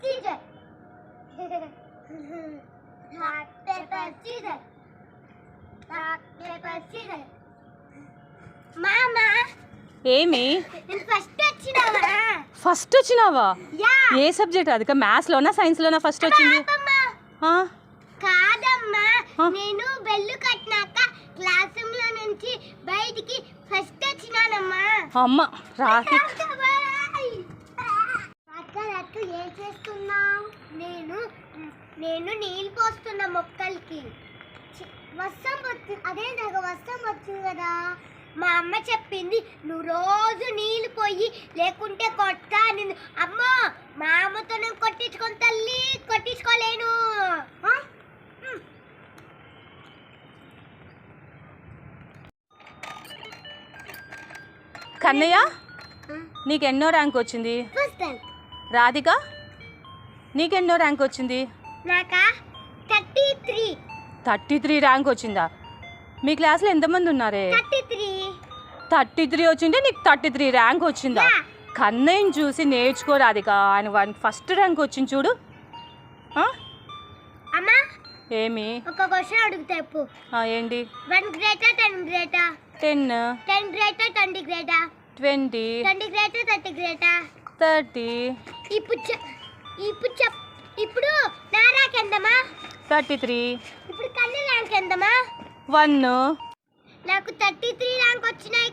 scissors. Rock, paper, scissors. Rock, paper, scissors. Mama. ఏమి first వచ్చినావా? ఏ subject అది? మ్యాథ్స్లోనా సైన్స్లోనా first వచ్చింది? కాదమ్మా, నేను బెల్లు కట్టినాక క్లాస్ రూమ్ లో నుంచి బయటికి ఫస్ట్ వచ్చినానమ్మా. అమ్మ రాకి అక్క ఏం చేస్తున్నావు? నేను నీళ్ళు పోస్తున్నా మొక్కలకి. వర్షం వచ్చింది, అదే నాకు వర్షం వచ్చింది కదా. మా అమ్మ చెప్పింది నువ్వు రోజు నీళ్ళు పోయి లేకుంటే కొట్టా. నేను అమ్మో మా అమ్మతో నేను కొట్టించుకొని తల్లి కొట్టించుకోలేను. కన్నయ్య నీకెన్నో ర్యాంక్ వచ్చింది? రాధిక నీకెన్నో ర్యాంక్ వచ్చింది? నాకా 33. 33 ర్యాంక్ వచ్చిందా? మీ క్లాస్లో ఎంతమంది ఉన్నారే? 33 వచ్చింటే నీకు 33 ర్యాంక్ వచ్చిందా? కన్నయ్యని చూసి నేర్చుకో రాధిక, ఆయన ఫస్ట్ ర్యాంక్ వచ్చింది చూడు. అమ్మా ఏమి? ఒక క్వశ్చన్ అడుగుతా చెప్పు. ఏంటి? 1 greater 10 greater? 10 greater 20 greater? 20 greater 30 greater? 30. ఇప్పుడు నా ర్యాంక్ ఎంతమ్మా? 33. ఇప్పుడు కన్న ర్యాంక్ ఎంతమ్మా? 1. నాకు 33 ర్యాంక్ వచ్చినాయి.